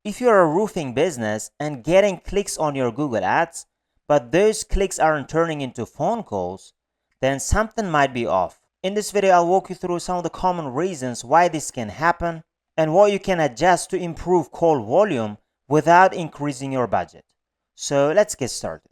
If you're a roofing business and getting clicks on your Google Ads, but those clicks aren't turning into phone calls, then something might be off. In this video, I'll walk you through some of the common reasons why this can happen and what you can adjust to improve call volume without increasing your budget. So let's get started.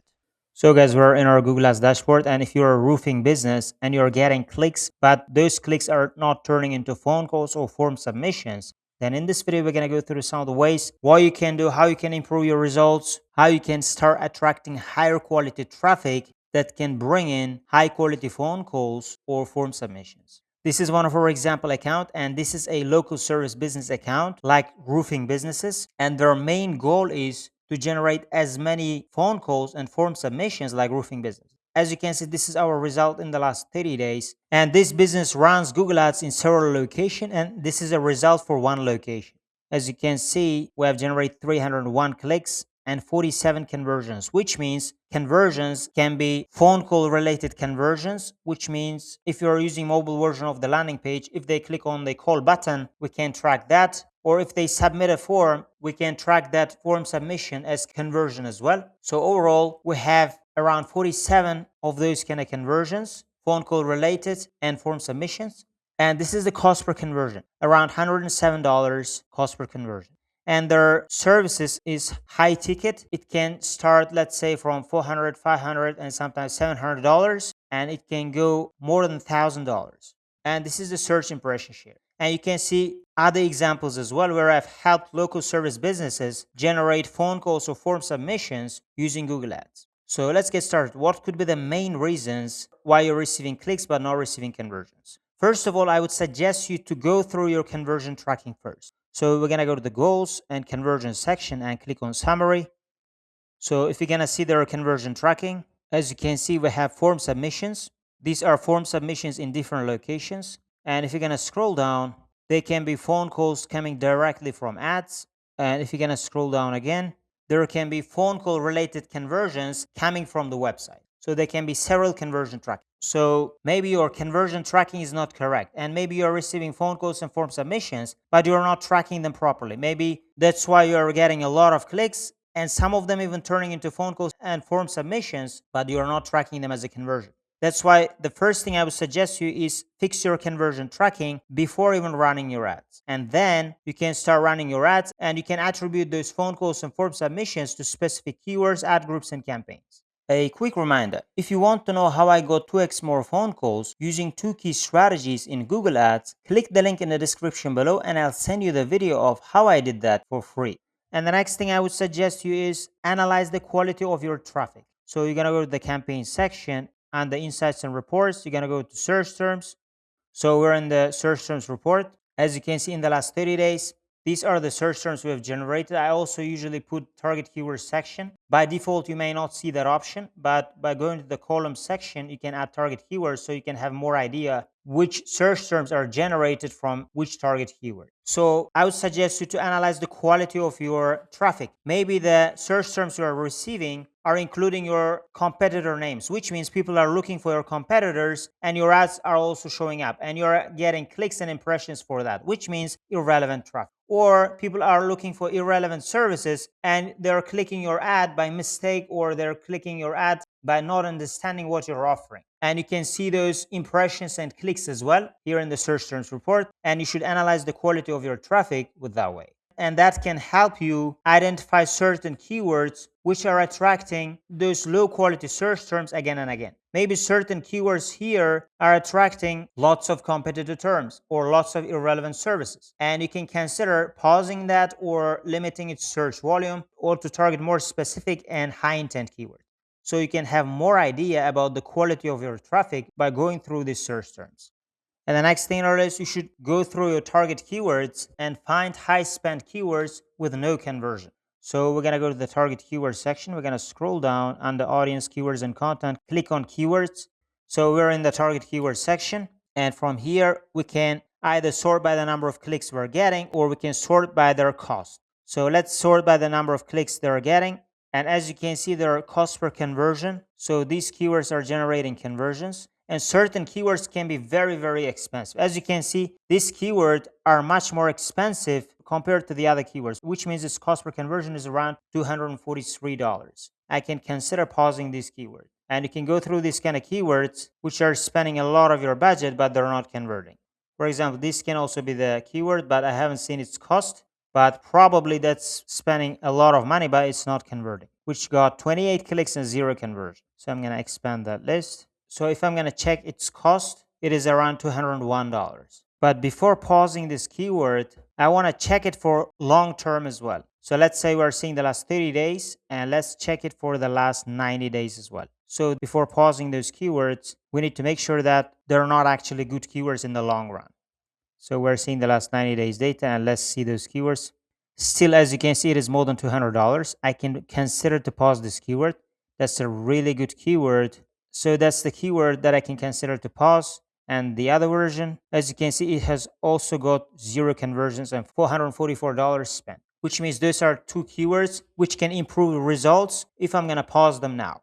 So guys, we're in our Google Ads dashboard, and if you're a roofing business and you're getting clicks, but those clicks are not turning into phone calls or form submissions, then in this video, we're going to go through some of the ways, what you can do, how you can improve your results, how you can start attracting higher quality traffic that can bring in high quality phone calls or form submissions. This is one of our example account, and this is a local service business account like roofing businesses, and their main goal is to generate as many phone calls and form submissions like roofing business. As you can see, this is our result in the last 30 days. And this business runs Google Ads in several locations, and this is a result for one location. As you can see, we have generated 301 clicks and 47 conversions, which means conversions can be phone call related conversions, which means if you're using mobile version of the landing page, if they click on the call button, we can track that. Or if they submit a form, we can track that form submission as conversion as well. So overall, we have around 47 of those kind of conversions, phone call related and form submissions. And this is the cost per conversion, around $107 cost per conversion. And their services is high ticket. It can start, let's say, from $400, $500, and sometimes $700, and it can go more than $1,000. And this is the search impression share. And you can see other examples as well where I've helped local service businesses generate phone calls or form submissions using Google Ads. So let's get started. What could be the main reasons why you're receiving clicks but not receiving conversions? First of all, I would suggest you to go through your conversion tracking first. So we're going to go to the goals and conversion section and click on summary. So if you're going to see their conversion tracking, as you can see, we have form submissions. These are form submissions in different locations. And if you're going to scroll down, they can be phone calls coming directly from ads. And if you're going to scroll down again, there can be phone call related conversions coming from the website. So there can be several conversion tracking. So maybe your conversion tracking is not correct, and maybe you're receiving phone calls and form submissions, but you're not tracking them properly. Maybe that's why you're getting a lot of clicks and some of them even turning into phone calls and form submissions, but you're not tracking them as a conversion. That's why the first thing I would suggest you is fix your conversion tracking before even running your ads. And then you can start running your ads, and you can attribute those phone calls and form submissions to specific keywords, ad groups, and campaigns. A quick reminder, if you want to know how I got 2x more phone calls using 2 key strategies in Google Ads, click the link in the description below and I'll send you the video of how I did that for free. And the next thing I would suggest you is analyze the quality of your traffic. So you're going to go to the campaign section and the insights and reports. You're going to go to search terms. So we're in the search terms report. As you can see, in the last 30 days, these are the search terms we have generated. I also usually put target keywords section. By default, you may not see that option, but by going to the column section, you can add target keywords so you can have more idea which search terms are generated from which target keyword. So I would suggest you to analyze the quality of your traffic. Maybe the search terms you are receiving are including your competitor names, which means people are looking for your competitors and your ads are also showing up and you're getting clicks and impressions for that, which means irrelevant traffic. Or people are looking for irrelevant services and they're clicking your ad by mistake, or they're clicking your ad by not understanding what you're offering. And you can see those impressions and clicks as well here in the search terms report. And you should analyze the quality of your traffic with that way. And that can help you identify certain keywords which are attracting those low quality search terms again and again. Maybe certain keywords here are attracting lots of competitive terms or lots of irrelevant services. And you can consider pausing that or limiting its search volume, or to target more specific and high intent keywords. So you can have more idea about the quality of your traffic by going through these search terms. And the next thing is you should go through your target keywords and find high spend keywords with no conversion. So we're going to go to the target keyword section. We're going to scroll down under audience, keywords, and content. Click on keywords. So we're in the target keyword section. And from here, we can either sort by the number of clicks we're getting, or we can sort by their cost. So let's sort by the number of clicks they're getting. And as you can see, there are cost per conversion. So these keywords are generating conversions. and certain keywords can be very, very expensive. As you can see, these keywords are much more expensive compared to the other keywords, which means its cost per conversion is around $243. I can consider pausing this keyword. And you can go through these kind of keywords which are spending a lot of your budget, but they're not converting. For example, this can also be the keyword, but I haven't seen its cost. But probably that's spending a lot of money, but it's not converting, which got 28 clicks and 0 conversion. So I'm going to expand that list. So if I'm going to check its cost, it is around $201. But before pausing this keyword, I want to check it for long term as well. So let's say we're seeing the last 30 days, and let's check it for the last 90 days as well. So before pausing those keywords, we need to make sure that they're not actually good keywords in the long run. So we're seeing the last 90 days data, and let's see those keywords. Still, as you can see, it is more than $200. I can consider to pause this keyword. That's a really good keyword. So that's the keyword that I can consider to pause. And the other version, as you can see, it has also got 0 conversions and $444 spent, which means those are 2 keywords which can improve results if I'm going to pause them now.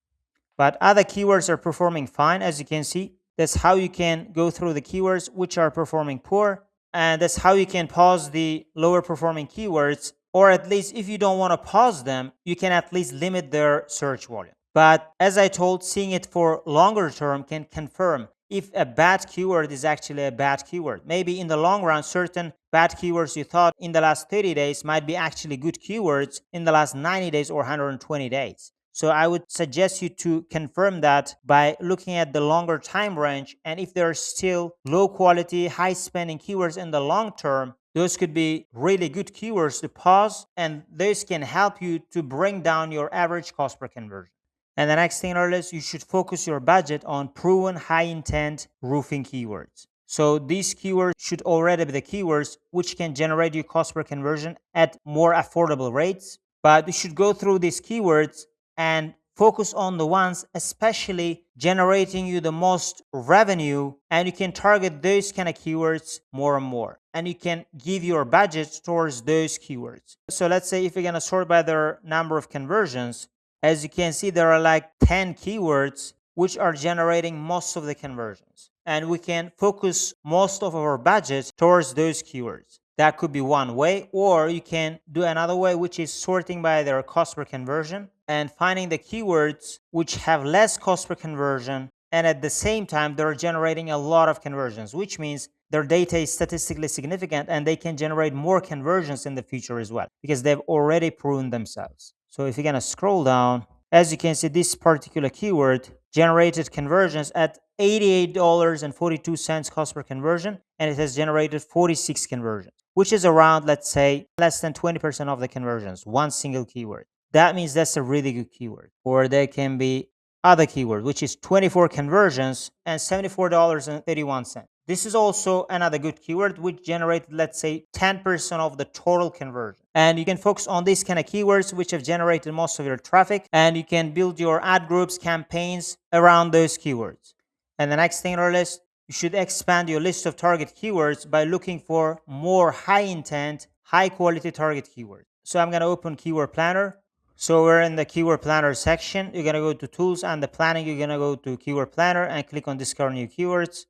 But other keywords are performing fine, as you can see. That's how you can go through the keywords which are performing poor. And that's how you can pause the lower performing keywords, or at least if you don't want to pause them, you can at least limit their search volume. But as I told, seeing it for longer term can confirm if a bad keyword is actually a bad keyword. Maybe in the long run, certain bad keywords you thought in the last 30 days might be actually good keywords in the last 90 days or 120 days. So I would suggest you to confirm that by looking at the longer time range. And if there are still low quality, high spending keywords in the long term, those could be really good keywords to pause, and those can help you to bring down your average cost per conversion. And the next thing is you should focus your budget on proven high intent roofing keywords. So these keywords should already be the keywords which can generate your cost per conversion at more affordable rates. But you should go through these keywords and focus on the ones especially generating you the most revenue, and you can target those kind of keywords more and more, and you can give your budget towards those keywords. So let's say if you're going to sort by their number of conversions, as you can see, there are like 10 keywords which are generating most of the conversions, and we can focus most of our budget towards those keywords. That could be one way, or you can do another way, which is sorting by their cost per conversion and finding the keywords which have less cost per conversion, and at the same time they're generating a lot of conversions, which means their data is statistically significant and they can generate more conversions in the future as well because they've already proven themselves. So if you're going to scroll down, as you can see, this particular keyword generated conversions at $88.42 cost per conversion, and it has generated 46 conversions, which is around, let's say, less than 20% of the conversions, one single keyword. That means that's a really good keyword. Or there can be other keyword, which is 24 conversions and $74.31. This is also another good keyword which generated, let's say, 10% of the total conversion. And you can focus on these kind of keywords which have generated most of your traffic, and you can build your ad groups, campaigns around those keywords. And the next thing on our list, you should expand your list of target keywords by looking for more high intent, high quality target keywords. So I'm going to open Keyword Planner. So we're in the Keyword Planner section. You're going to go to Tools, and the Planning, you're going to go to Keyword Planner and click on Discover New Keywords.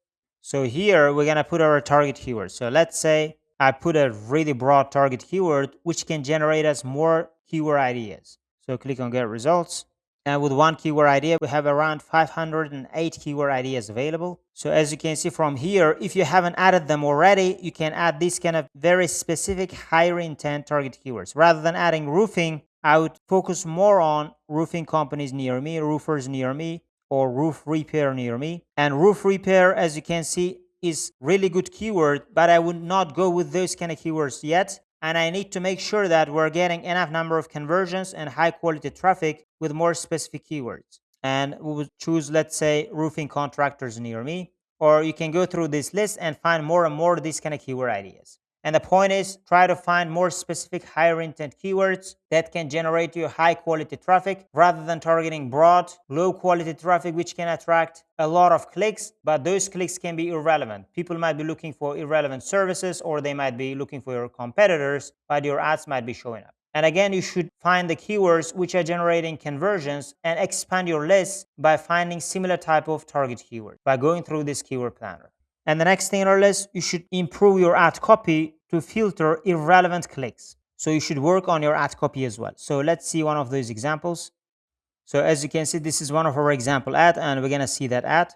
So here we're going to put our target keywords. So let's say I put a really broad target keyword which can generate us more keyword ideas. So click on Get Results. And with one keyword idea, we have around 508 keyword ideas available. So as you can see from here, if you haven't added them already, you can add these kind of very specific higher intent target keywords. Rather than adding roofing, I would focus more on roofing companies near me, roofers near me, or roof repair near me. And roof repair, as you can see, is really good keyword, but I would not go with those kind of keywords yet. And I need to make sure that we're getting enough number of conversions and high quality traffic with more specific keywords. And we would choose, let's say, roofing contractors near me, or you can go through this list and find more and more of these kind of keyword ideas. And the point is, try to find more specific higher intent keywords that can generate you high quality traffic rather than targeting broad, low quality traffic, which can attract a lot of clicks, but those clicks can be irrelevant. People might be looking for irrelevant services, or they might be looking for your competitors, but your ads might be showing up. And again, you should find the keywords which are generating conversions and expand your list by finding similar type of target keywords by going through this keyword planner. And the next thing in our list, you should improve your ad copy to filter irrelevant clicks. So you should work on your ad copy as well. So let's see one of those examples. So as you can see, this is one of our example ad, and we're gonna see that ad.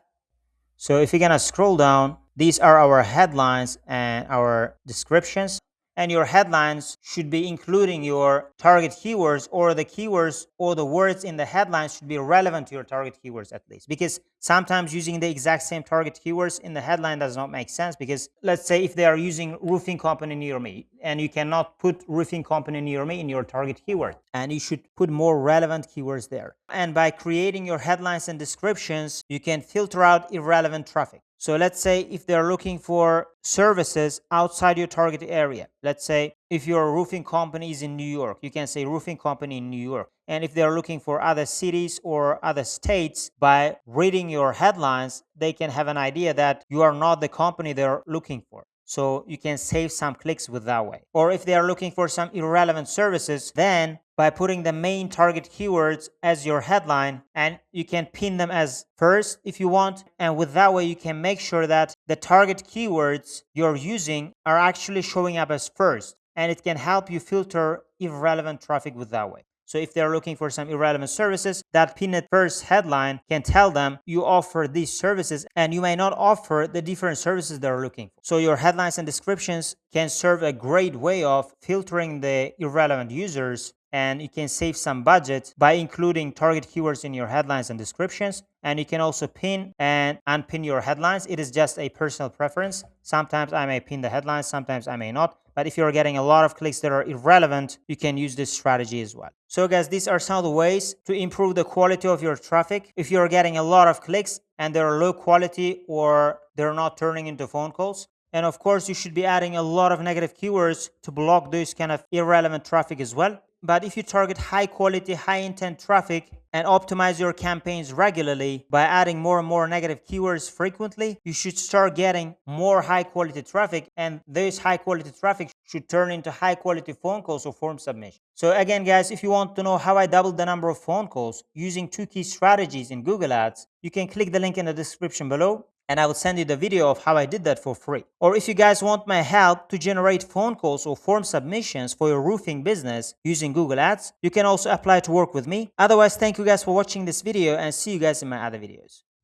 So if you're gonna scroll down, these are our headlines and our descriptions. And your headlines should be including your target keywords, or the keywords or the words in the headlines should be relevant to your target keywords at least. Because sometimes using the exact same target keywords in the headline does not make sense, because let's say if they are using roofing company near me, and you cannot put roofing company near me in your target keyword, and you should put more relevant keywords there. And by creating your headlines and descriptions, you can filter out irrelevant traffic. So let's say if they're looking for services outside your target area, let's say if your roofing company is in New York, you can say roofing company in New York. And if they're looking for other cities or other states, by reading your headlines, they can have an idea that you are not the company they're looking for. So you can save some clicks with that way. Or if they are looking for some irrelevant services, then by putting the main target keywords as your headline, and you can pin them as first if you want, and with that way you can make sure that the target keywords you're using are actually showing up as first, and it can help you filter irrelevant traffic with that way. So if they're looking for some irrelevant services, that pinned first headline can tell them you offer these services, and you may not offer the different services they're looking for. So your headlines and descriptions can serve a great way of filtering the irrelevant users, and you can save some budget by including target keywords in your headlines and descriptions. And you can also pin and unpin your headlines. It is just a personal preference. Sometimes I may pin the headlines, sometimes I may not. But if you're getting a lot of clicks that are irrelevant, you can use this strategy as well. So guys, these are some of the ways to improve the quality of your traffic. If you're getting a lot of clicks and they're low quality or they're not turning into phone calls, and of course, you should be adding a lot of negative keywords to block those kind of irrelevant traffic as well. But if you target high quality, high intent traffic and optimize your campaigns regularly by adding more and more negative keywords frequently, you should start getting more high quality traffic, and those high quality traffic should turn into high quality phone calls or form submission. So again, guys, if you want to know how I doubled the number of phone calls using 2 key strategies in Google Ads, you can click the link in the description below, and I will send you the video of how I did that for free. Or if you guys want my help to generate phone calls or form submissions for your roofing business using Google Ads, you can also apply to work with me. Otherwise, thank you guys for watching this video, and see you guys in my other videos.